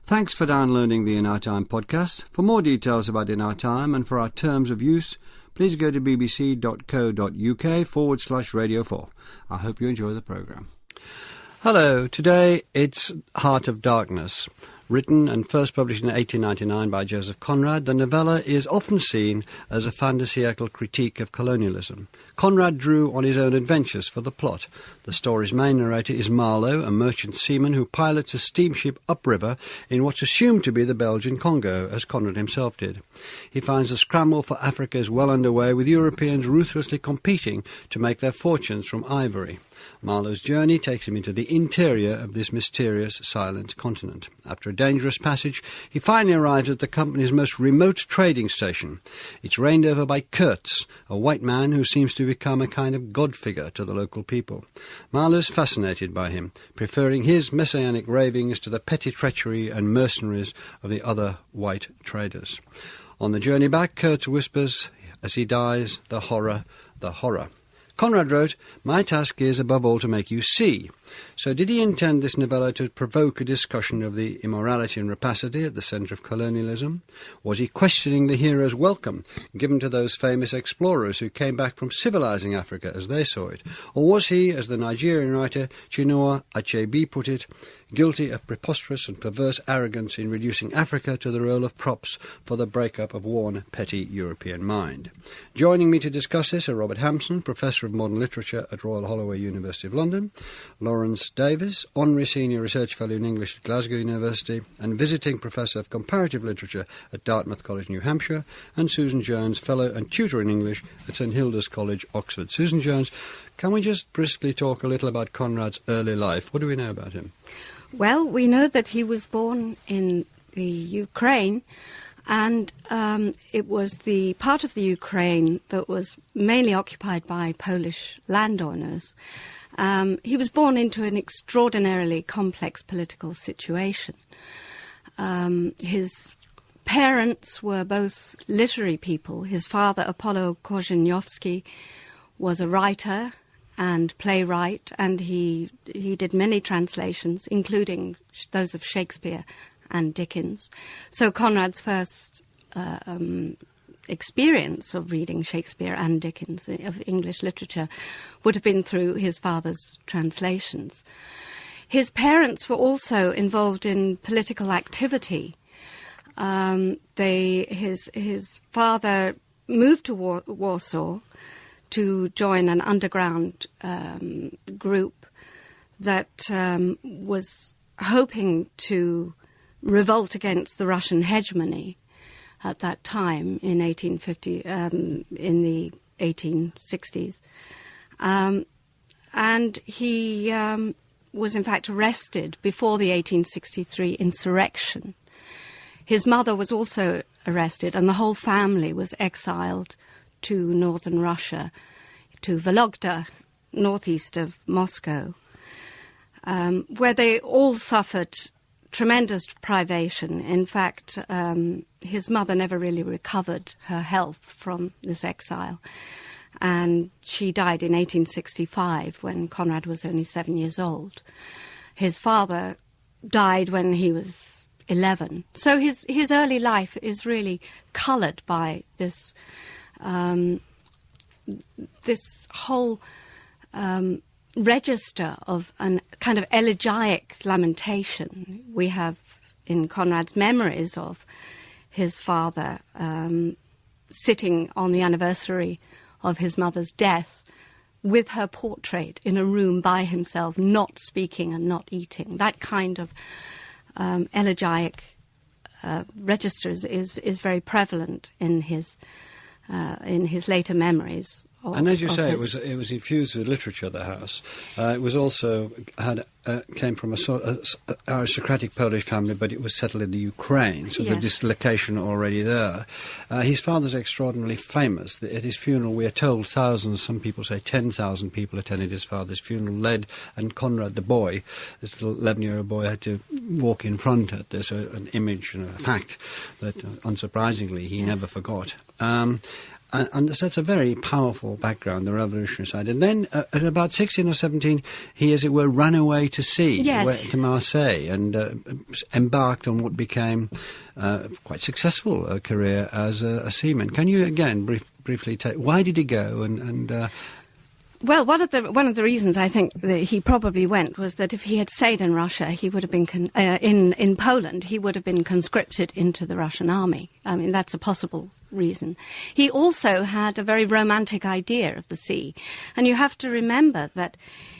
Thanks for downloading the In Our Time podcast. For more details about In Our Time and for our terms of use, please go to bbc.co.uk/Radio 4. I hope you enjoy the programme. Hello, today it's Heart of Darkness. Written and first published in 1899 by Joseph Conrad, the novella is often seen as a fantasiacal critique of colonialism. Conrad drew on his own adventures for the plot. The story's main narrator is Marlowe, a merchant seaman who pilots a steamship upriver in what's assumed to be the Belgian Congo, as Conrad himself did. He finds the scramble for Africa is well underway, with Europeans ruthlessly competing to make their fortunes from ivory. Marlowe's journey takes him into the interior of this mysterious, silent continent. After a dangerous passage, he finally arrives at the company's most remote trading station. It's reigned over by Kurtz, a white man who seems to become a kind of god figure to the local people. Marlowe's fascinated by him, preferring his messianic ravings to the petty treachery and mercenaries of the other white traders. On the journey back, Kurtz whispers, as he dies, the horror, the horror. Conrad wrote, "My task is above all to make you see." So did he intend this novella to provoke a discussion of the immorality and rapacity at the centre of colonialism? Was he questioning the hero's welcome given to those famous explorers who came back from civilizing Africa as they saw it? Or was he, as the Nigerian writer Chinua Achebe put it, guilty of preposterous and perverse arrogance in reducing Africa to the role of props for the breakup of worn, petty European mind? Joining me to discuss this are Robert Hampson, Professor of Modern Literature at Royal Holloway, University of London, Lawrence Davies, Honorary Senior Research Fellow in English at Glasgow University and Visiting Professor of Comparative Literature at Dartmouth College, New Hampshire, and Susan Jones, Fellow and Tutor in English at St Hilda's College, Oxford. Susan Jones, can we just briskly talk a little about Conrad's early life? What do we know about him? Well, we know that he was born in the Ukraine, and it was the part of the Ukraine that was mainly occupied by Polish landowners. He was born into an extraordinarily complex political situation. His parents were both literary people. His father, Apollo Korzeniowski, was a writer and playwright, and he did many translations, including those of Shakespeare and Dickens. So Conrad's first experience of reading Shakespeare and Dickens, of English literature, would have been through his father's translations. His parents were also involved in political activity. His father moved to Warsaw to join an underground group that was hoping to revolt against the Russian hegemony at that time in 1850, in the 1860s. And he was in fact arrested before the 1863 insurrection. His mother was also arrested, and the whole family was exiled to northern Russia, to Vologda, northeast of Moscow, where they all suffered tremendous privation. In fact, his mother never really recovered her health from this exile, and she died in 1865 when Conrad was only 7 years old. His father died when he was 11. So his early life is really coloured by this this whole register of a kind of elegiac lamentation. We have in Conrad's memories of his father sitting on the anniversary of his mother's death with her portrait in a room by himself, not speaking and not eating. That kind of elegiac register is very prevalent in his later memories. And as you say, it was infused with literature. The house. It was also came from a sort of aristocratic Polish family, but it was settled in the Ukraine, so yes. The dislocation already there. His father's extraordinarily famous. At his funeral, we are told thousands, some people say 10,000 people attended his father's funeral, and Conrad the boy, this little 11-year-old boy, had to walk in front at this, an image and a fact that, unsurprisingly, he never forgot. And so that's a very powerful background, the revolutionary side. And then at about 16 or 17, he, as it were, ran away to sea, to Marseille, and embarked on what became quite successful career as a seaman. Can you, again, briefly tell, why did he go? Well, one of the reasons I think that he probably went was that if he had stayed in Russia, he would have been in Poland. He would have been conscripted into the Russian army. I mean, that's a possible reason. He also had a very romantic idea of the sea, and you have to remember that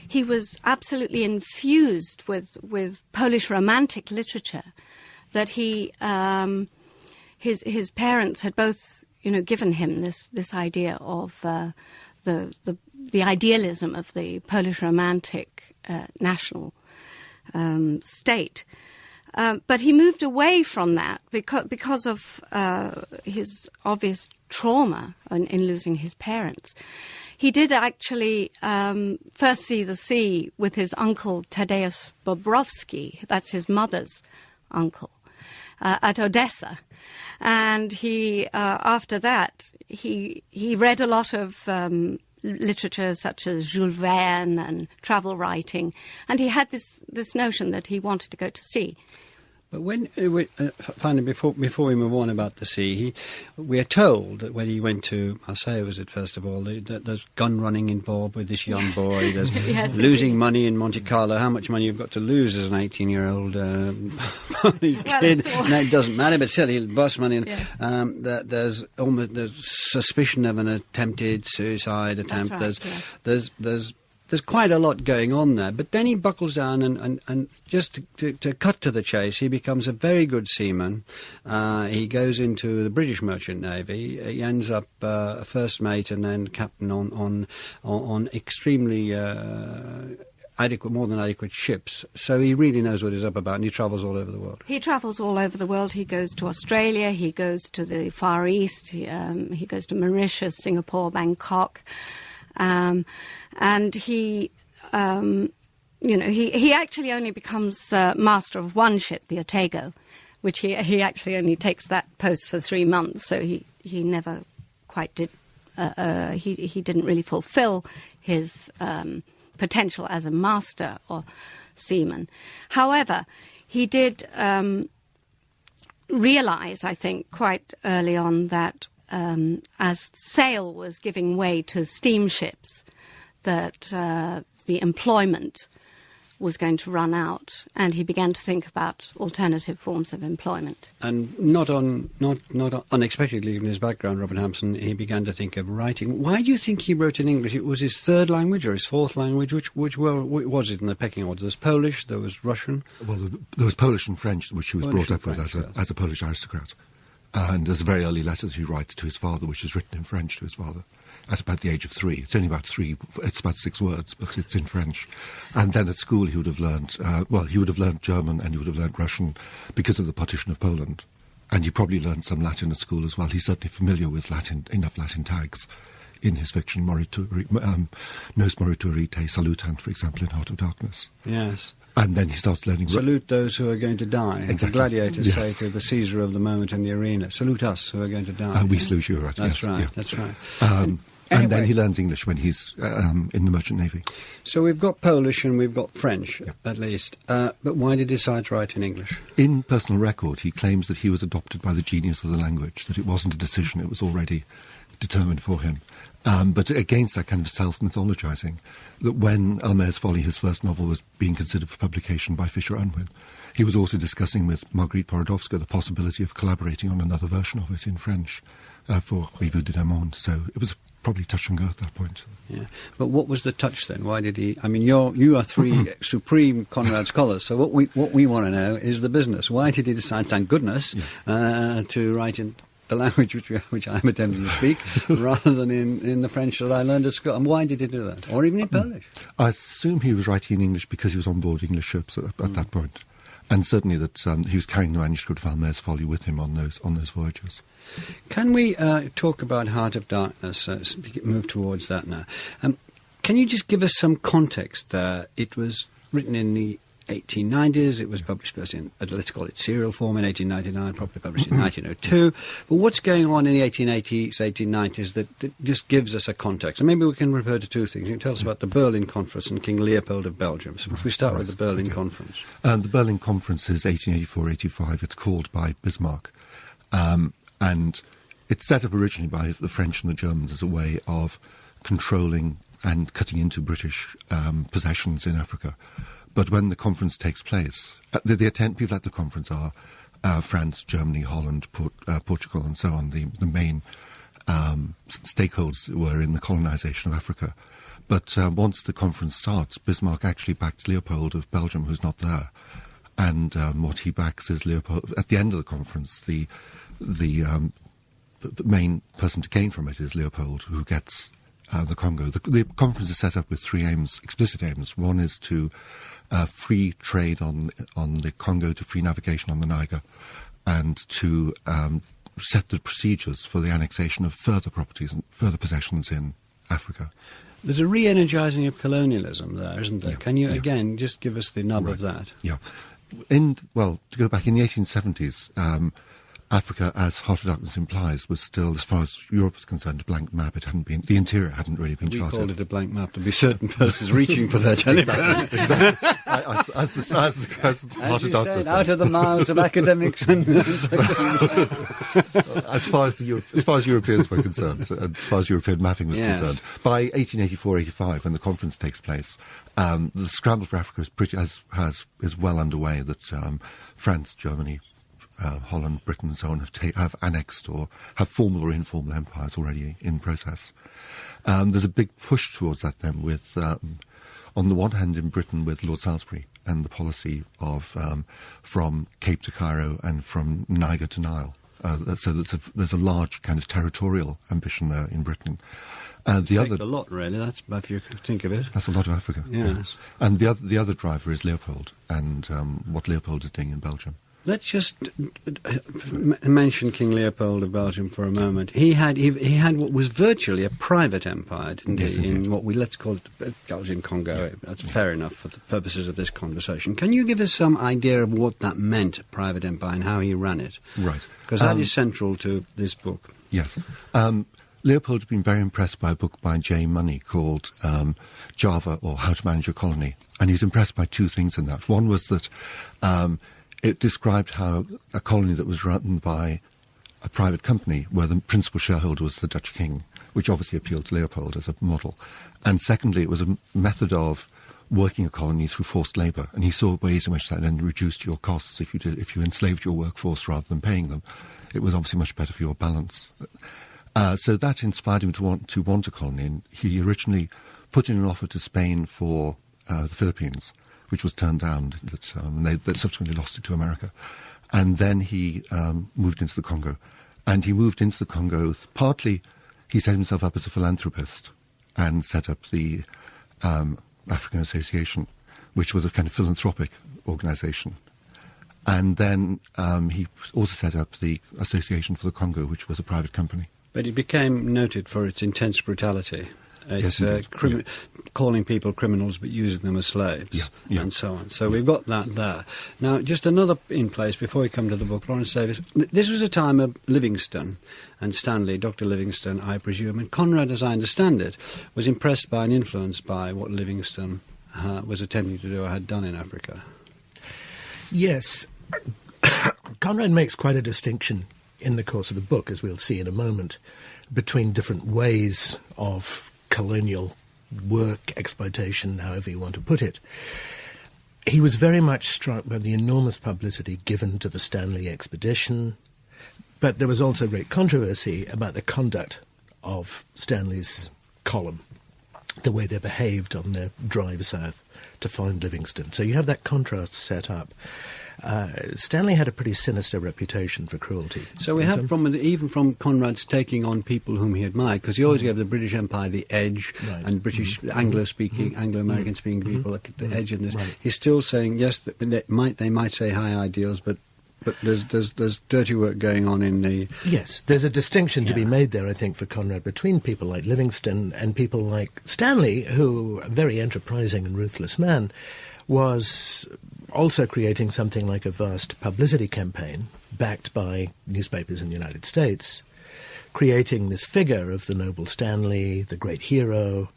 he was absolutely infused with Polish romantic literature. That he his parents had both given him this idea of the idealism of the Polish romantic national state. But he moved away from that because of his obvious trauma in losing his parents. He did actually first see the sea with his uncle Tadeusz Bobrowski, that's his mother's uncle, at Odessa. And he, after that, he read a lot of literature such as Jules Verne and travel writing, and he had this notion that he wanted to go to sea. But when finally, before we move on about the sea, we are told that when he went to Marseille, was it first of all, that there's gun running involved with this young boy. There's losing money in Monte Carlo. How much money you've got to lose as an 18-year-old kid? No, it doesn't matter. But still, he'll bust money. There's suspicion of an attempted suicide attempt. That's right, There's quite a lot going on there. But then he buckles down and just to cut to the chase, he becomes a very good seaman. He goes into the British Merchant Navy. He ends up first mate and then captain on extremely more than adequate ships. So he really knows what he's up about, and he travels all over the world. He travels all over the world. He goes to Australia. He goes to the Far East. He goes to Mauritius, Singapore, Bangkok. And he actually only becomes master of one ship, the Otago, which he actually only takes that post for 3 months. So he never quite did. He didn't really fulfil his potential as a master or seaman. However, he did realize, I think, quite early on that as sail was giving way to steamships, that the employment was going to run out, and he began to think about alternative forms of employment. And not unexpectedly, given his background, Robert Hampson, he began to think of writing. Why do you think he wrote in English? It was his third language or his fourth language? Which was it in the pecking order? There was Polish, there was Russian. Well, there was Polish and French, which he was brought up with as a Polish aristocrat. And there's a very early letter that he writes to his father, which is written in French to his father, at about the age of 3. It's only about 6 words, but it's in French. And then at school he would have learned, he would have learned German and he would have learned Russian because of the partition of Poland. And he probably learned some Latin at school as well. He's certainly familiar with enough Latin tags in his fiction, Nos Moriturite Salutant, for example, in Heart of Darkness. Yes. And then he starts learning... Salute those who are going to die. Exactly. The gladiators say to the Caesar of the moment in the arena, salute us who are going to die. We salute you, right? That's right, yeah. that's right. Anyway. And then he learns English when he's in the Merchant Navy. So we've got Polish and we've got French, at least. But why did he decide to write in English? In personal record, he claims that he was adopted by the genius of the language, that it wasn't a decision, it was already determined for him. But against that kind of self-mythologizing, that when Almayer's Folly, his first novel, was being considered for publication by Fisher Unwin, he was also discussing with Marguerite Porodowska the possibility of collaborating on another version of it in French for Revue de Monde. So it was probably touch and go at that point. Yeah, but what was the touch then? Why did he? I mean, you are 3 supreme Conrad scholars. So what we want to know is the business. Why did he decide? Thank goodness, to write in the language which I'm attempting to speak, rather than in the French that I learned at school. And why did he do that? Or even in Polish? I assume he was writing in English because he was on board English ships at that point. And certainly that he was carrying the manuscript of Almayer's Folly with him on those voyages. Can we talk about Heart of Darkness, move towards that now? Can you just give us some context? It was written in the 1890s. It was published first in, let's call it serial form in 1899, probably published in 1902. But what's going on in the 1880s, 1890s that just gives us a context? And maybe we can refer to two things. You can tell us about the Berlin Conference and King Leopold of Belgium. So if we start with the Berlin Conference. The Berlin Conference is 1884-85. It's called by Bismarck. And it's set up originally by the French and the Germans as a way of controlling and cutting into British possessions in Africa. But when the conference takes place, the people at the conference are France, Germany, Holland, Portugal, and so on. The main stakeholders were in the colonization of Africa. But once the conference starts, Bismarck actually backs Leopold of Belgium, who's not there. And what he backs is Leopold. At the end of the conference, the main person to gain from it is Leopold, who gets the Congo. The conference is set up with three aims, explicit aims. One is to free trade on the Congo, to free navigation on the Niger, and to set the procedures for the annexation of further properties and further possessions in Africa. There's a re-energising of colonialism there, isn't there? Can you, again, just give us the nub of that? Yeah. To go back, in the 1870s, Africa, as Heart of Darkness implies, was still, as far as Europe was concerned, a blank map. It hadn't been, the interior hadn't really been charted. We called it a blank map to be certain persons reaching for their telephone. Exactly. As the Heart of Darkness says. Out of the mouths of academics. as far as Europeans were concerned, as far as European mapping was concerned, by 1884-85, when the conference takes place, the scramble for Africa is well underway. That France, Germany, Holland, Britain, and so on have annexed or have formal or informal empires already in process. There's a big push towards that then with, on the one hand in Britain with Lord Salisbury and the policy of from Cape to Cairo and from Niger to Nile. So there's a large kind of territorial ambition there in Britain. A lot, really. That's, if you think of it, that's a lot of Africa. Yes. And the other driver is Leopold and what Leopold is doing in Belgium. Let's just mention King Leopold of Belgium for a moment. He had what was virtually a private empire, didn't he? In what let's call it Belgian Congo. That's fair enough for the purposes of this conversation. Can you give us some idea of what that meant, private empire, and how he ran it? Right. Because that is central to this book. Yes. Leopold had been very impressed by a book by J. Money called Java, or How to Manage a Colony. And he was impressed by two things in that. One was that it described how a colony that was run by a private company, where the principal shareholder was the Dutch king, which obviously appealed to Leopold as a model. And secondly, it was a method of working a colony through forced labour. And he saw ways in which that then reduced your costs if you enslaved your workforce rather than paying them. It was obviously much better for your balance. So that inspired him to want a colony. And he originally put in an offer to Spain for the Philippines, which was turned down. They subsequently lost it to America. And then he moved into the Congo. And he moved into the Congo, partly he set himself up as a philanthropist and set up the African Association, which was a kind of philanthropic organisation. And then he also set up the Association for the Congo, which was a private company. But it became noted for its intense brutality. It's calling people criminals but using them as slaves, and so on. So we've got that there. Now, just another in place before we come to the book, Lawrence Davis. This was a time of Livingstone and Stanley, Dr. Livingstone, I presume, and Conrad, as I understand it, was impressed by and influenced by what Livingstone was attempting to do or had done in Africa. Yes. Conrad makes quite a distinction in the course of the book, as we'll see in a moment, between different ways of colonial work, exploitation, however you want to put it. He was very much struck by the enormous publicity given to the Stanley expedition, but there was also great controversy about the conduct of Stanley's column, the way they behaved on their drive south to find Livingstone. So you have that contrast set up. Stanley had a pretty sinister reputation for cruelty. So we have, even from Conrad's taking on people whom he admired, because he always gave the British Empire the edge, and British Anglo-speaking, Anglo-American speaking people at the edge in this. Right. He's still saying, yes, they might say high ideals, but there's dirty work going on in the... Yes, there's a distinction to be made there, I think, for Conrad, between people like Livingstone and people like Stanley, who, a very enterprising and ruthless man, was also creating something like a vast publicity campaign backed by newspapers in the United States, creating this figure of the noble Stanley, the great hero.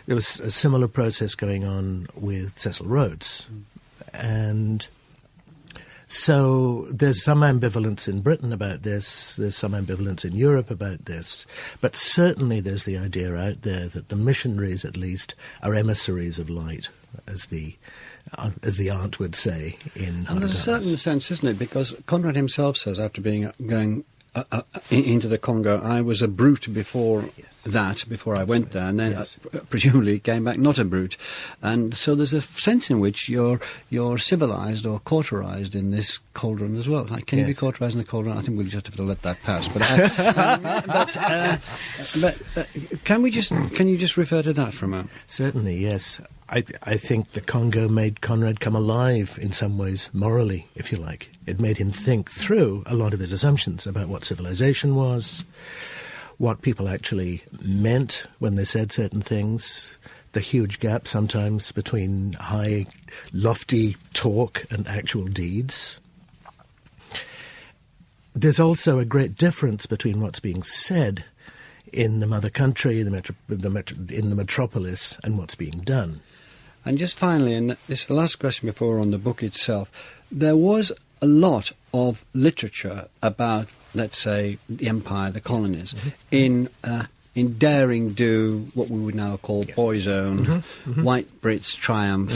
There was a similar process going on with Cecil Rhodes. And so there's some ambivalence in Britain about this, there's some ambivalence in Europe about this, but certainly there's the idea out there that the missionaries, at least, are emissaries of light, as the aunt would say in And there's a certain sense, isn't it? Because Conrad himself says, after going into the Congo, I was a brute before before I went there, and then presumably came back not a brute. And so there's a sense in which you're civilized or cauterized in this cauldron as well. Like, can you be cauterized in a cauldron? I think we'll just have to let that pass. But can you just refer to that for a moment? Certainly, yes. I think the Congo made Conrad come alive in some ways, morally, if you like. It made him think through a lot of his assumptions about what civilization was, what people actually meant when they said certain things, the huge gap sometimes between high, lofty talk and actual deeds. There's also a great difference between what's being said in the mother country, in the metropolis, and what's being done. And just finally, and this is the last question before on the book itself, there was a lot of literature about, let's say, the empire, the colonies, in daring do what we would now call boyzone, white Brits triumph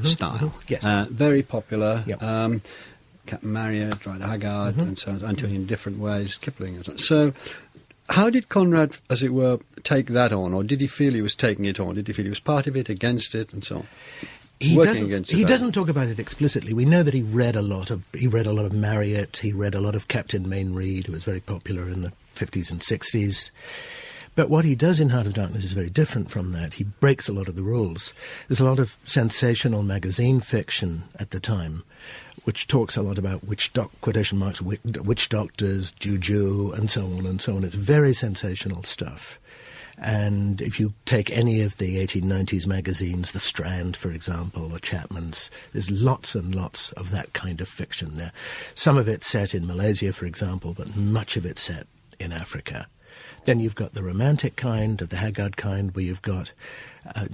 style. Yes. Very popular. Captain Marryat, Rider Haggard, and so on, until in different ways, Kipling and so on. So, how did Conrad, as it were, take that on, or did he feel he was taking it on? Did he feel he was part of it, against it, and so on? He doesn't talk about it explicitly. We know that he read a lot of Marryat. He read a lot of Captain Mayne Reid, who was very popular in the 50s and 60s. But what he does in Heart of Darkness is very different from that. He breaks a lot of the rules. There's a lot of sensational magazine fiction at the time, which talks a lot about witch doctors, juju, and so on and so on. It's very sensational stuff. And if you take any of the 1890s magazines, The Strand, for example, or Chapman's, there's lots and lots of that kind of fiction there. Some of it set in Malaysia, for example, but much of it set in Africa. Then you've got the romantic kind, of the Haggard kind, where you've got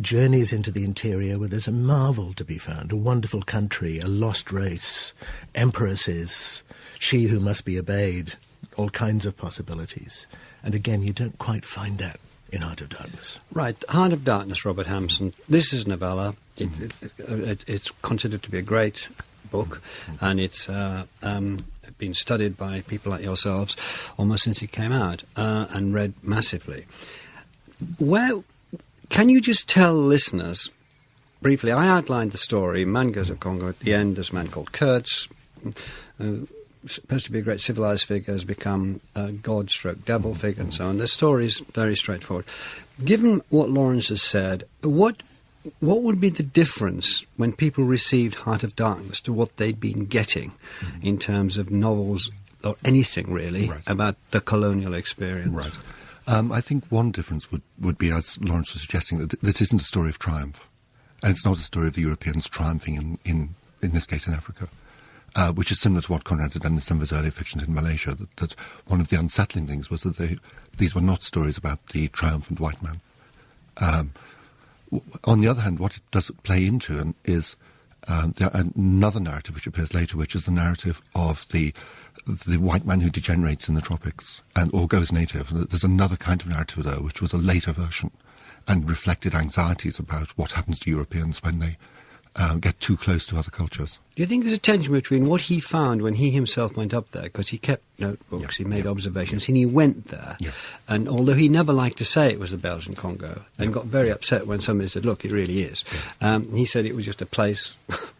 journeys into the interior where there's a marvel to be found, a wonderful country, a lost race, empresses, she who must be obeyed, all kinds of possibilities. And again, you don't quite find that in Heart of Darkness. Right, Heart of Darkness, Robert Hampson. This is a novella. It's considered to be a great book, and it's been studied by people like yourselves almost since it came out, and read massively. Can you just tell listeners, briefly, I outlined the story, man goes to Congo, at the end there's a man called Kurtz, supposed to be a great civilized figure, has become a god-stroke-devil figure and so on. The story is very straightforward. Given what Lawrence has said, what would be the difference when people received Heart of Darkness to what they'd been getting in terms of novels or anything really about the colonial experience? Right. I think one difference would be, as Lawrence was suggesting, that this isn't a story of triumph. And it's not a story of the Europeans triumphing in this case in Africa, which is similar to what Conrad had done in some of his earlier fictions in Malaysia, that one of the unsettling things was that these were not stories about the triumphant white man. On the other hand, what it does play into is another narrative which appears later, which is the narrative of the white man who degenerates in the tropics or goes native. There's another kind of narrative there, which was a later version and reflected anxieties about what happens to Europeans when they get too close to other cultures. Do you think there's a tension between what he found when he himself went up there, because he kept notebooks, he made observations, and he went there, and although he never liked to say it was the Belgian Congo, and got very upset when somebody said, look, it really is, he said it was just a place,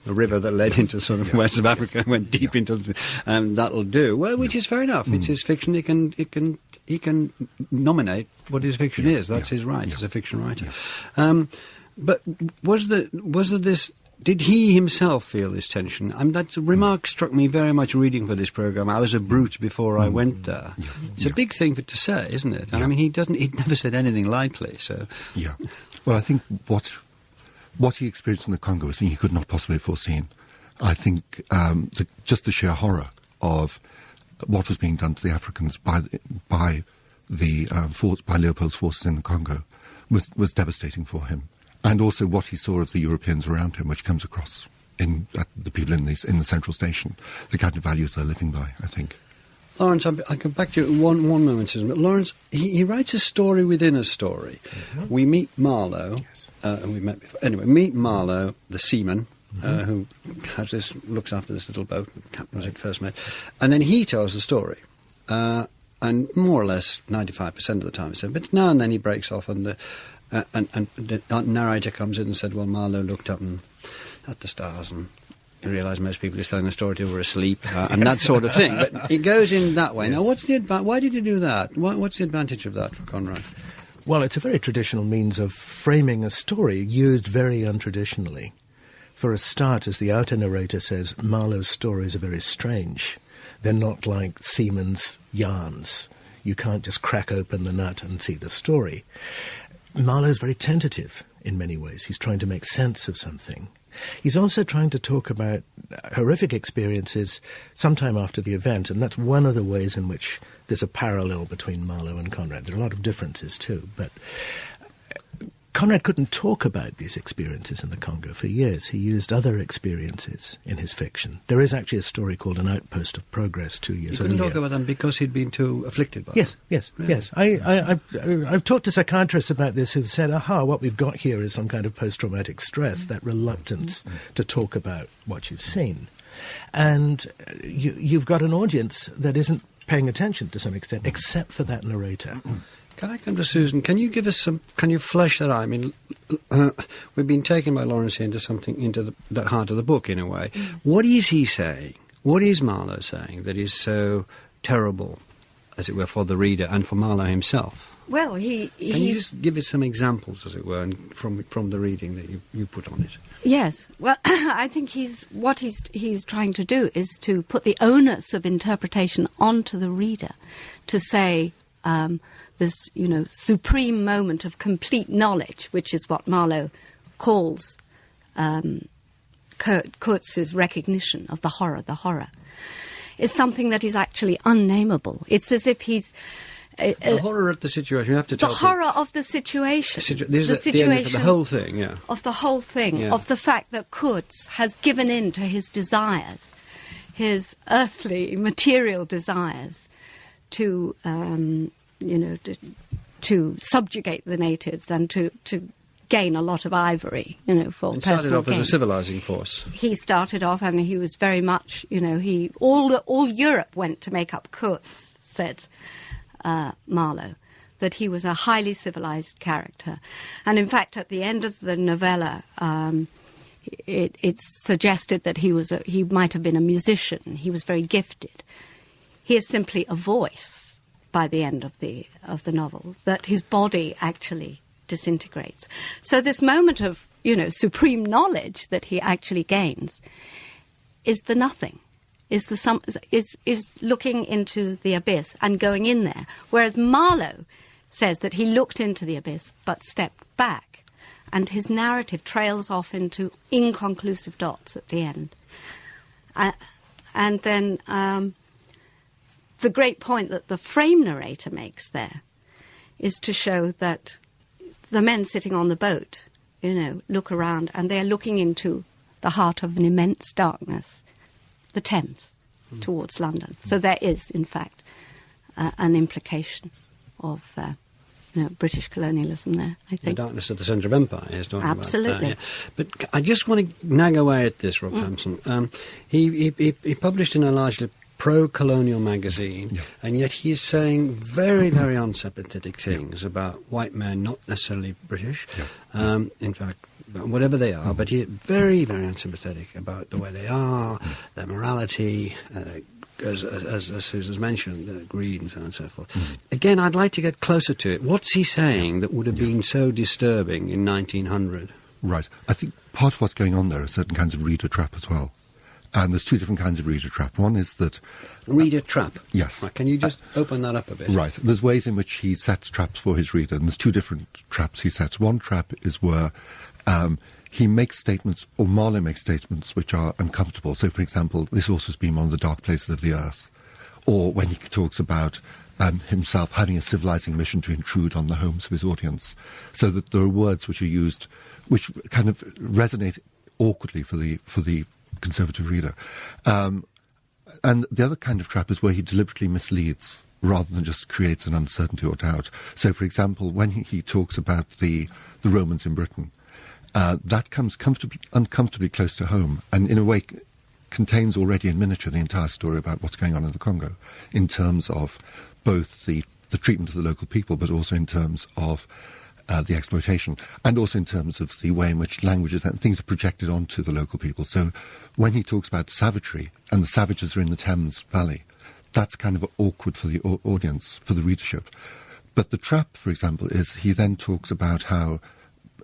a river that led into sort of west of Africa and went deep into, and that'll do. Well, which is fair enough. It's his fiction. He can nominate what his fiction is. That's his right as a fiction writer. But was there this? Did he himself feel this tension? That remark struck me very much reading for this programme. I was a brute before I went there. It's a big thing to say, isn't it? And I mean, he'd never said anything lightly, so... Yeah. Well, I think what he experienced in the Congo is something he could not possibly have foreseen. I think just the sheer horror of what was being done to the Africans by Leopold's forces in the Congo was devastating for him, and also what he saw of the Europeans around him, which comes across in the people in the central station, the kind of values they're living by, I think. Lawrence, I'll come back to you one moment, Susan. But Lawrence, he writes a story within a story. Mm-hmm. We meet Marlowe, and we met before. Anyway, meet Marlowe, the seaman, who looks after this little boat, the captain was it first met, and then he tells the story, and more or less 95% of the time. So, but now and then he breaks off, and the narrator comes in and said, "Well, Marlowe looked up at the stars and." You realise most people he's telling the story to were asleep, and that sort of thing. But it goes in that way. Yes. Now, why did you do that? What's the advantage of that for Conrad? Well, it's a very traditional means of framing a story, used very untraditionally. For a start, as the outer narrator says, Marlowe's stories are very strange. They're not like seamen's yarns. You can't just crack open the nut and see the story. Marlowe's very tentative in many ways. He's trying to make sense of something. He's also trying to talk about horrific experiences sometime after the event, and that's one of the ways in which there's a parallel between Marlowe and Conrad. There are a lot of differences too, but Conrad couldn't talk about these experiences in the Congo for years. He used other experiences in his fiction. There is actually a story called An Outpost of Progress 2 years earlier. He couldn't talk about them because he'd been too afflicted by them? Yes. Really? I've talked to psychiatrists about this who've said, what we've got here is some kind of post-traumatic stress, that reluctance to talk about what you've seen. And you've got an audience that isn't paying attention to some extent, except for that narrator. Can I come to Susan? Can you give us can you flesh that out? I mean, we've been taken by Lawrence here into the heart of the book, in a way. What is he saying? What is Marlowe saying that is so terrible, as it were, for the reader and for Marlowe himself? Well, Can you just give us some examples, as it were, from the reading that you put on it? Yes. Well, I think he's trying to do is to put the onus of interpretation onto the reader, to say, this, supreme moment of complete knowledge, which is what Marlowe calls Kurtz's recognition of the horror, is something that is actually unnameable. It's as if he's... the horror of the situation, you have to tell the horror of the situation. The situation of the whole thing, yeah. Of the whole thing, of the fact that Kurtz has given in to his desires, his earthly, material desires, to subjugate the natives and to gain a lot of ivory, for and personal started off gain. as a civilizing force. He started off, and he was very much, all Europe went to make up Kurtz, said Marlowe, that he was a highly civilized character. And in fact, at the end of the novella, it's suggested that he might have been a musician. He was very gifted. He is simply a voice by the end of the novel, that his body actually disintegrates. So this moment of, supreme knowledge that he actually gains is the nothing, is looking into the abyss and going in there. Whereas Marlowe says that he looked into the abyss but stepped back, and his narrative trails off into inconclusive dots at the end. And then the great point that the frame narrator makes there is to show that the men sitting on the boat, look around, and they're looking into the heart of an immense darkness, the Thames, towards London. So there is, in fact, an implication of British colonialism there, I think. The darkness at the centre of empire is talking Absolutely. about that, yeah. But I just want to nag away at this, Rob Hampson. He published in a largely pro-colonial magazine, and yet he's saying very, very unsympathetic things about white men, not necessarily British, in fact, whatever they are, but he's very, very unsympathetic about the way they are, their morality, as Susan's mentioned, greed and so on and so forth. Again, I'd like to get closer to it. What's he saying that would have been so disturbing in 1900? Right. I think part of what's going on there are certain kinds of reader trap as well. And there's two different kinds of reader trap. One is that... Reader trap? Yes. Right, can you just open that up a bit? Right. There's ways in which he sets traps for his reader, and there's two different traps he sets. One trap is where he makes statements, or Marlowe makes statements, which are uncomfortable. So, for example, this also has been one of the dark places of the earth. Or when he talks about himself having a civilizing mission to intrude on the homes of his audience. So that there are words which are used which kind of resonate awkwardly for the conservative reader. And the other kind of trap is where he deliberately misleads rather than just creates an uncertainty or doubt. So, for example, when he talks about the Romans in Britain, that comes uncomfortably close to home, and in a way contains already in miniature the entire story about what's going on in the Congo, in terms of both the treatment of the local people, but also in terms of the exploitation, and also in terms of the way in which languages and things are projected onto the local people. So when he talks about savagery, and the savages are in the Thames Valley, that's kind of awkward for the audience, for the readership. But the trap, for example, is he then talks about how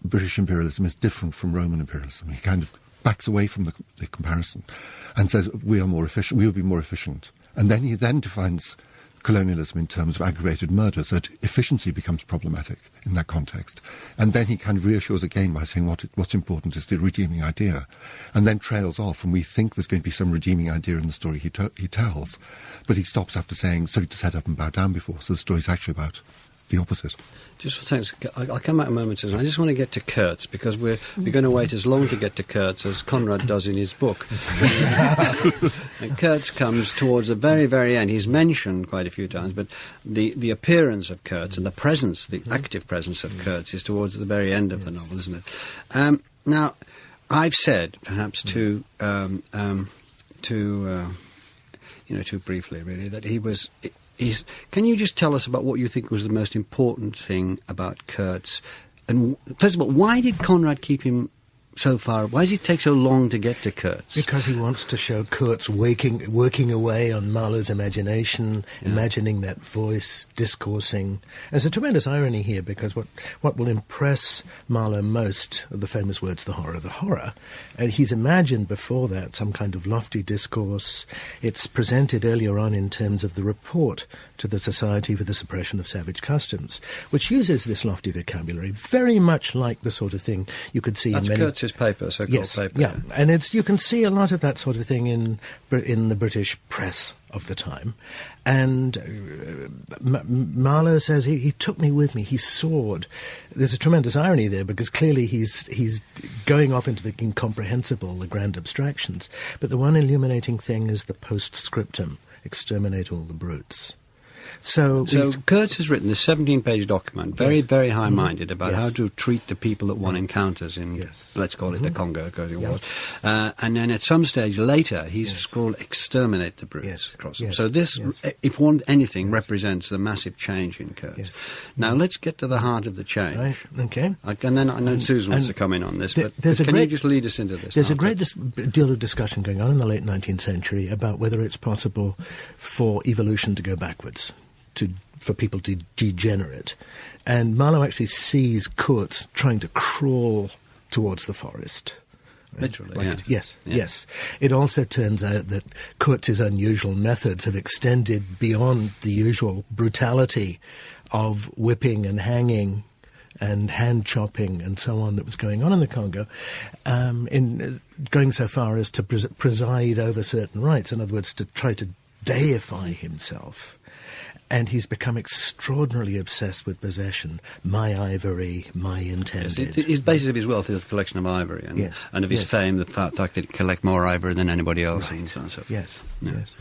British imperialism is different from Roman imperialism. He kind of backs away from the comparison and says we are more efficient, we will be more efficient. And then he then defines colonialism in terms of aggravated murder, so that efficiency becomes problematic in that context. And then he kind of reassures again by saying what's important is the redeeming idea, and then trails off, and we think there's going to be some redeeming idea in the story he tells. But he stops after saying, sorry to set up and bow down before, so the story's actually about the opposite. Just for seconds, I'll come back a moment, and I just want to get to Kurtz, because we're going to wait as long to get to Kurtz as Conrad does in his book. And Kurtz comes towards the very, very end. He's mentioned quite a few times, but the appearance of Kurtz and the presence, the active presence of Kurtz, is towards the very end of the novel, isn't it? Now, I've said, perhaps too briefly, really, that he was... Can you just tell us about what you think was the most important thing about Kurtz? And first of all, why did Conrad keep him so far? Why does it take so long to get to Kurtz? Because he wants to show Kurtz working away on Marlowe's imagination, imagining that voice, discoursing. There's a tremendous irony here, because what will impress Marlowe most are the famous words, the horror. And he's imagined before that some kind of lofty discourse. It's presented earlier on in terms of the report to the Society for the Suppression of Savage Customs, which uses this lofty vocabulary, very much like the sort of thing you could see in many... Kurtz's paper, so-called paper. Yeah, and you can see a lot of that sort of thing in the British press of the time. And Marlowe says, he took me with me, he soared. There's a tremendous irony there, because clearly he's going off into the incomprehensible, the grand abstractions. But the one illuminating thing is the postscriptum, exterminate all the brutes. So Kurtz has written this 17-page document, very, very high-minded, about how to treat the people that one encounters in, let's call it the Congo, and then at some stage later, he's scrawled "exterminate the brutes" across them. So this, if anything, represents the massive change in Kurtz. Now let's get to the heart of the change. Right. Okay. And then I know Susan wants to come in on this, but can you just lead us into this? There's a great deal of discussion going on in the late 19th century about whether it's possible for evolution to go backwards, for people to degenerate. And Marlowe actually sees Kurtz trying to crawl towards the forest. Literally, yes. It also turns out that Kurtz's unusual methods have extended beyond the usual brutality of whipping and hanging and hand chopping and so on that was going on in the Congo, in going so far as to preside over certain rights, in other words, to try to deify himself. And he's become extraordinarily obsessed with possession. My ivory, my intended. His basis of his wealth is the collection of ivory, and of his fame, the fact that he collect more ivory than anybody else, and so on and so forth. Yes.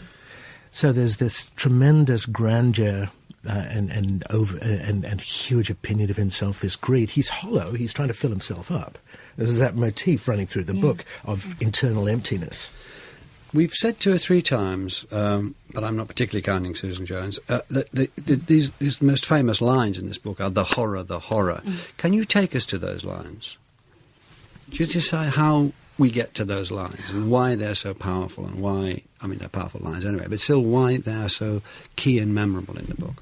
So there's this tremendous grandeur and huge opinion of himself, this greed. He's hollow, he's trying to fill himself up. There's that motif running through the book of internal emptiness. We've said 2 or 3 times, but I'm not particularly counting Susan Jones, these most famous lines in this book are the horror, the horror. Can you take us to those lines? Do you just say how we get to those lines and why they're so powerful, and why, I mean, they're powerful lines anyway, but still why they're so key and memorable in the book?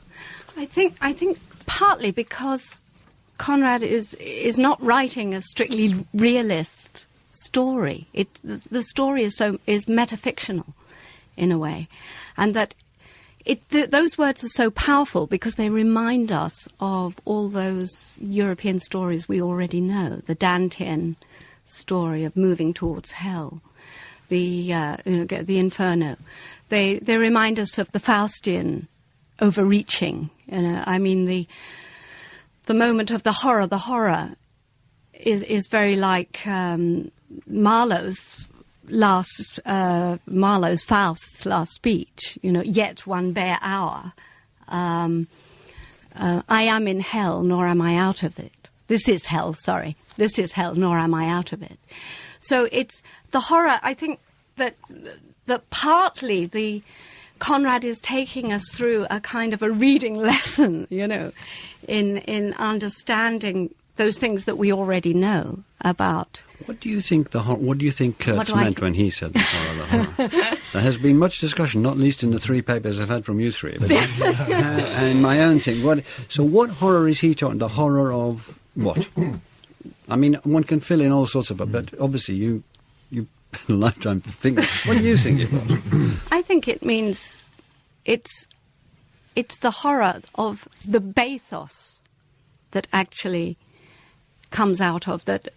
I think partly because Conrad is not writing a strictly realist story. The story is metafictional in a way, and that those words are so powerful because they remind us of all those European stories we already know, the Dantean story of moving towards hell, the inferno. They remind us of the Faustian overreaching. I mean, the moment of the horror is very like Marlowe's Faust's last speech. Yet one bare hour. I am in hell, nor am I out of it. This is hell, nor am I out of it. So it's the horror. I think that partly the Conrad is taking us through a kind of a reading lesson, in understanding those things that we already know about. What do you think Kurtz meant when he said the horror? There has been much discussion, not least in the 3 papers I've had from you 3, but and my own thing. What horror is he talking? The horror of what? I mean, one can fill in all sorts of it, but obviously you spent a lifetime thinking. What do you think it was? I think it means it's the horror of the bathos that actually comes out of that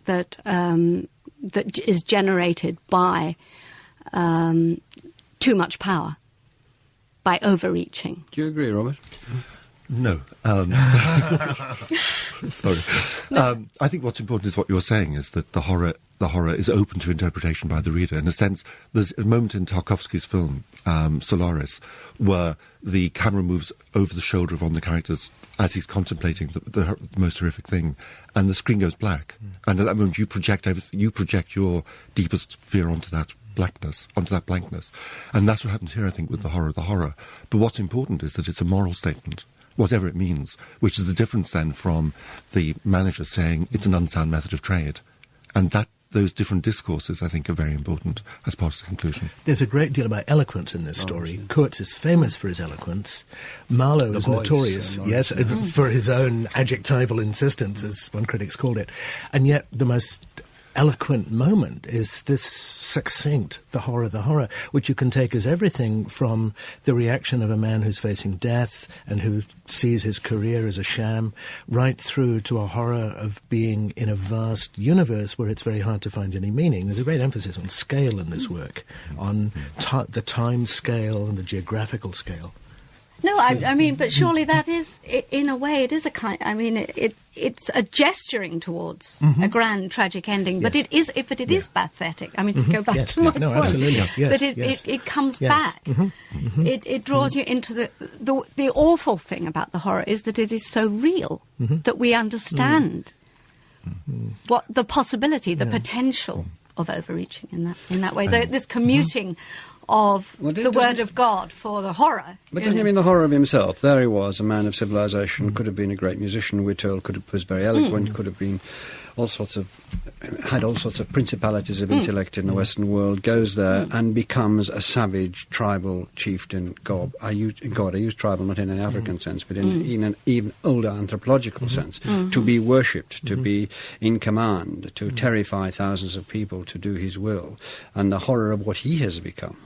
is generated by too much power, by overreaching. Do you agree, Robert? No. Sorry. I think what's important is what you're saying is that the horror is open to interpretation by the reader. In a sense, there's a moment in Tarkovsky's film, Solaris, where the camera moves over the shoulder of one of the characters as he's contemplating the most horrific thing, and the screen goes black. And at that moment, you project everything. You project your deepest fear onto that blankness. And that's what happens here, I think, with the horror. But what's important is that it's a moral statement, whatever it means, which is the difference then from the manager saying it's an unsound method of trade. And those different discourses, I think, are very important as part of the conclusion. There's a great deal about eloquence in this story. Kurtz is famous for his eloquence. Marlowe is notorious, for his own adjectival insistence, as one critic's called it. And yet the most eloquent moment is this succinct, the horror, which you can take as everything from the reaction of a man who's facing death and who sees his career as a sham, right through to a horror of being in a vast universe where it's very hard to find any meaning. There's a great emphasis on scale in this work, on the time scale and the geographical scale. No, I mean, but surely that is, in a way, it is a kind. I mean, it's a gesturing towards a grand tragic ending, but it is pathetic. I mean, to go back to my point, absolutely. But it comes back. It draws you into the awful thing about the horror is that it is so real that we understand what the possibility, the potential of overreaching in that way. This commuting of the word of God for the horror. But doesn't he mean the horror of himself? There he was, a man of civilization, could have been a great musician, we're told, was very eloquent, could have been had all sorts of principalities of intellect in the Western world, goes there and becomes a savage tribal chieftain. I use tribal not in an African sense, but in an even older anthropological sense, to be worshipped, to be in command, to terrify thousands of people, to do his will, and the horror of what he has become.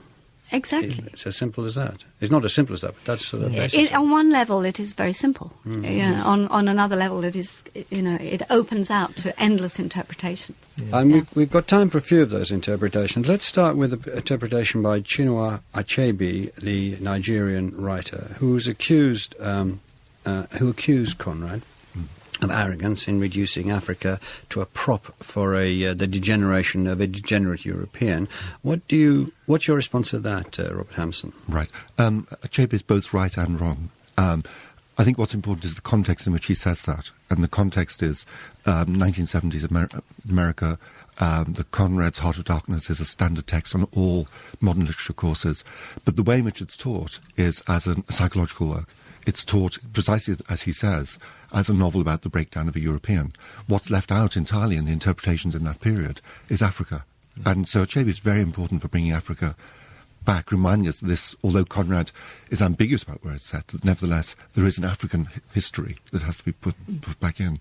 Exactly. It's as simple as that. It's not as simple as that, but that's the basis. On one level, it is very simple. On another level, it is. It opens out to endless interpretations. And we've got time for a few of those interpretations. Let's start with an interpretation by Chinua Achebe, the Nigerian writer, who accused Conrad of arrogance in reducing Africa to a prop for the degeneration of a degenerate European. What's your response to that, Robert Hampson? Right. Achebe is both right and wrong. I think what's important is the context in which he says that. And the context is 1970s America. The Conrad's Heart of Darkness is a standard text on all modern literature courses. But the way in which it's taught is as a psychological work. It's taught precisely, as he says, as a novel about the breakdown of a European. What's left out entirely in the interpretations in that period is Africa. And so Achebe is very important for bringing Africa back, reminding us this, although Conrad is ambiguous about where it's set, that nevertheless there is an African history that has to be put back in.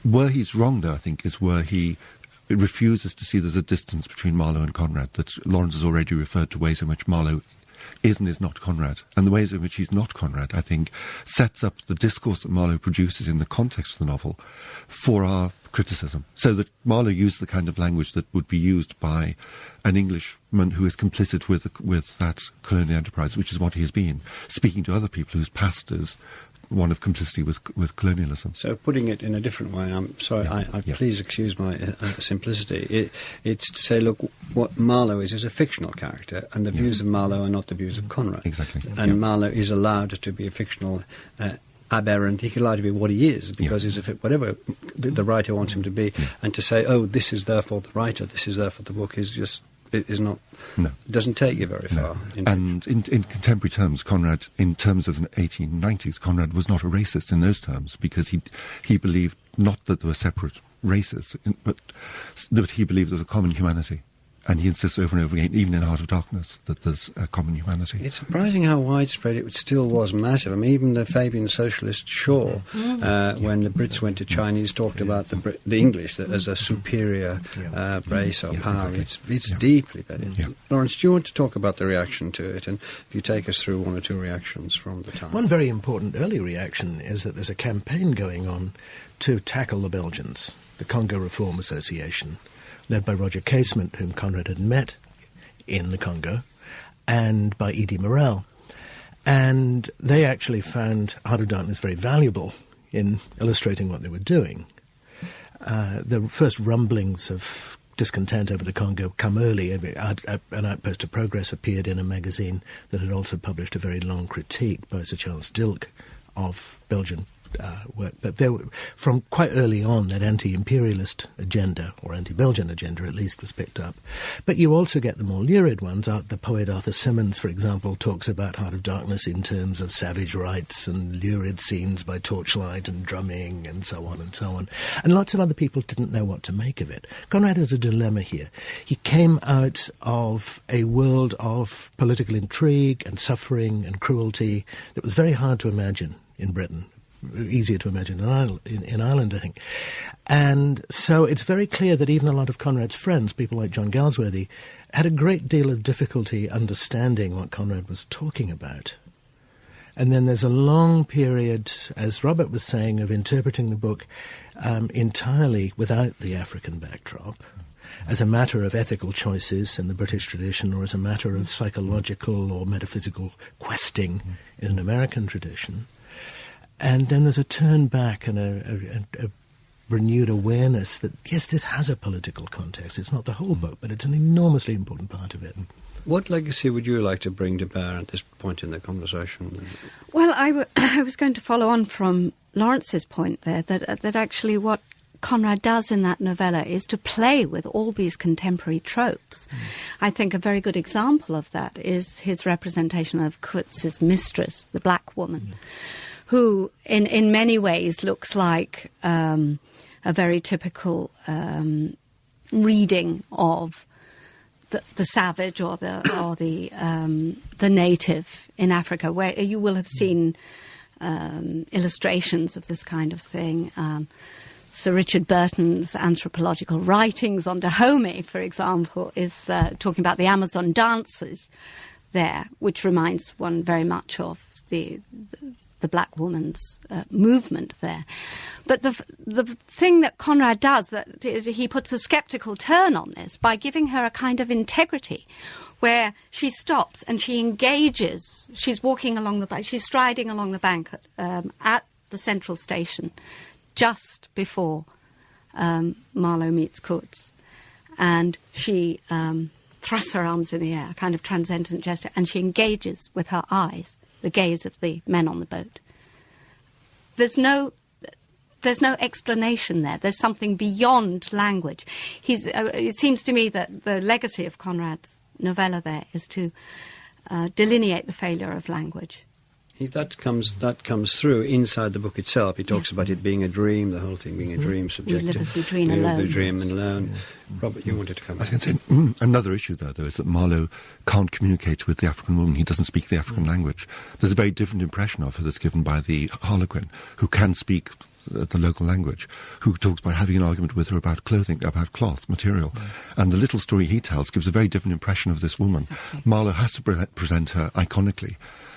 Where he's wrong, though, I think, is where he refuses to see there's a distance between Marlowe and Conrad, that Lawrence has already referred to ways in which Marlowe is and is not Conrad. And the ways in which he's not Conrad, I think, sets up the discourse that Marlowe produces in the context of the novel for our criticism. So that Marlowe used the kind of language that would be used by an Englishman who is complicit with that colonial enterprise, which is what he has been, speaking to other people whose past is one of complicity with colonialism. So putting it in a different way, I'm sorry, please excuse my simplicity. It's to say, look, what Marlowe is a fictional character, and the views of Marlowe are not the views of Conrad. Exactly. And Marlowe is allowed to be a fictional aberrant. He can allow to be what he is, because he's whatever the writer wants him to be. And to say, oh, this is therefore the writer, this is therefore the book, doesn't take you very far. And in contemporary terms, Conrad, in terms of the 1890s, Conrad was not a racist in those terms, because he believed not that there were separate races, but that he believed there was a common humanity. And he insists over and over again, even in Heart of Darkness, that there's a common humanity. It's surprising how widespread it still was massive. I mean, even the Fabian socialist Shaw, when the Brits went to China, he's talked about the English as a superior race or power. Exactly. It's deeply embedded. Yeah. Lawrence, do you want to talk about the reaction to it? And if you take us through one or two reactions from the time. One very important early reaction is that there's a campaign going on to tackle the Belgians, the Congo Reform Association, led by Roger Casement, whom Conrad had met in the Congo, and by Edie Morel. And they actually found Heart of Darkness very valuable in illustrating what they were doing. The first rumblings of discontent over the Congo come early. An Outpost of Progress appeared in a magazine that had also published a very long critique by Sir Charles Dilke of Belgian work. But from quite early on, that anti-imperialist agenda, or anti-Belgian agenda at least, was picked up. But you also get the more lurid ones. The poet Arthur Symonds, for example, talks about Heart of Darkness in terms of savage rites and lurid scenes by torchlight and drumming and so on and so on. And lots of other people didn't know what to make of it. Conrad had a dilemma here. He came out of a world of political intrigue and suffering and cruelty that was very hard to imagine in Britain. Easier to imagine in Ireland, I think. And so it's very clear that even a lot of Conrad's friends, people like John Galsworthy, had a great deal of difficulty understanding what Conrad was talking about. And then there's a long period, as Robert was saying, of interpreting the book entirely without the African backdrop, as a matter of ethical choices in the British tradition, or as a matter of psychological or metaphysical questing in an American tradition. And then there's a turn back and a renewed awareness that, yes, this has a political context. It's not the whole book, but it's an enormously important part of it. What legacy would you like to bring to bear at this point in the conversation? Well, I was going to follow on from Lawrence's point there, that actually what Conrad does in that novella is to play with all these contemporary tropes. I think a very good example of that is his representation of Coetze's mistress, the black woman, who in many ways looks like a very typical reading of the savage or the native in Africa, where you will have seen illustrations of this kind of thing. Sir Richard Burton's anthropological writings on Dahomey, for example, is talking about the Amazon dances there, which reminds one very much of the black woman's movement there. But the thing that Conrad does, that he puts a sceptical turn on this by giving her a kind of integrity, where she stops and she engages. She's walking along the bank, she's striding along the bank at the central station just before Marlowe meets Coates. And she thrusts her arms in the air, a kind of transcendent gesture, and she engages with her eyes the gaze of the men on the boat. There's no explanation there. There's something beyond language. It seems to me that the legacy of Conrad's novella there is to delineate the failure of language. That comes through inside the book itself. He talks about it being a dream, the whole thing being a dream, subjective. We live as we dream alone. We dream alone. Robert, you wanted to come back. I was going to say, another issue there, though, is that Marlowe can't communicate with the African woman. He doesn't speak the African language. There's a very different impression of her that's given by the Harlequin, who can speak the local language, who talks about having an argument with her about clothing, about cloth, material. And the little story he tells gives a very different impression of this woman. Exactly. Marlowe has to present her iconically,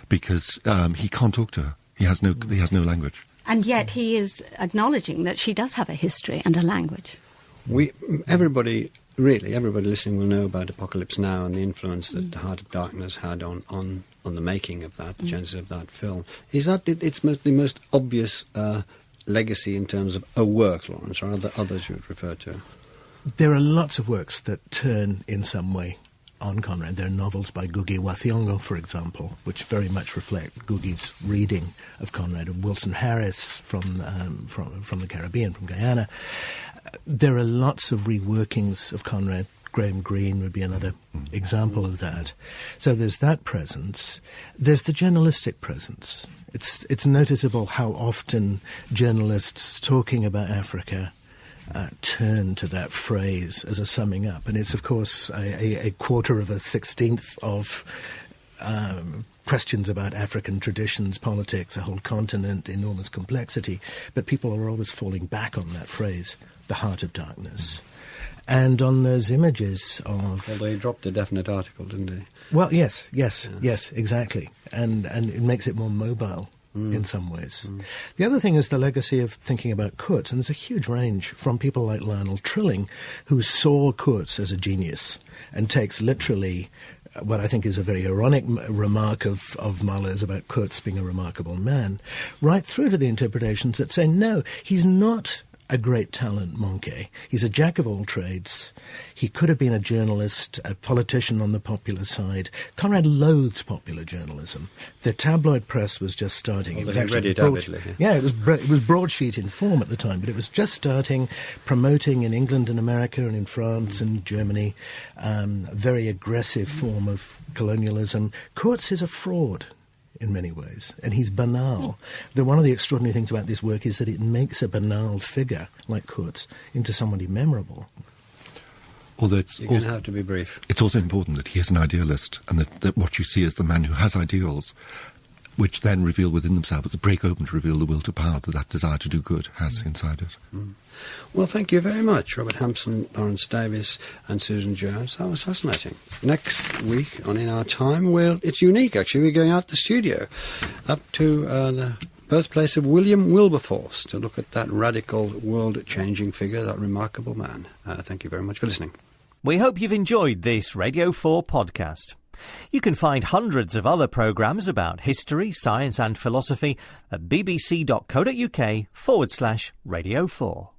because he can't talk to her. He has no language. And yet he is acknowledging that she does have a history and a language. Everybody listening will know about Apocalypse Now and the influence that Heart of Darkness had on the making of that, the genesis of that film. Is that it's the most obvious legacy in terms of a work, Lawrence, or are there others you would refer to? There are lots of works that turn in some way on Conrad. There are novels by Ngugi wa Thiong'o, for example, which very much reflect Ngugi's reading of Conrad, and Wilson Harris from the Caribbean, from Guyana. There are lots of reworkings of Conrad. Graham Greene would be another example of that. So there's that presence. There's the journalistic presence. It's noticeable how often journalists talking about Africa turn to that phrase as a summing up. And it's, of course, a quarter of a 16th of questions about African traditions, politics, a whole continent, enormous complexity. But people are always falling back on that phrase, the Heart of Darkness. And on those images of... Although he dropped a definite article, didn't he? Well, yes, exactly. And it makes it more mobile in some ways. The other thing is the legacy of thinking about Kurtz, and there's a huge range from people like Lionel Trilling, who saw Kurtz as a genius and takes literally what I think is a very ironic remark of Mahler's about Kurtz being a remarkable man, right through to the interpretations that say, no, he's not a great talent, Monkey. He's a jack of all trades. He could have been a journalist, a politician on the popular side. Conrad loathed popular journalism. The tabloid press was just starting. It was actually it was broadsheet in form at the time, but it was just starting, promoting in England and America and in France and Germany, a very aggressive form of colonialism. Kurtz is a fraud in many ways, and he's banal. One of the extraordinary things about this work is that it makes a banal figure like Kurtz into somebody memorable. Although you're going to have to be brief. It's also important that he is an idealist, and that what you see is the man who has ideals, which then reveal within themselves, but break open to reveal the will to power that desire to do good has inside it. Well, thank you very much, Robert Hampson, Lawrence Davies and Susan Jones. That was fascinating. Next week on In Our Time, it's unique, actually. We're going out the studio up to the birthplace of William Wilberforce to look at that radical, world-changing figure, that remarkable man. Thank you very much for listening. We hope you've enjoyed this Radio 4 podcast. You can find hundreds of other programmes about history, science and philosophy at bbc.co.uk/Radio 4.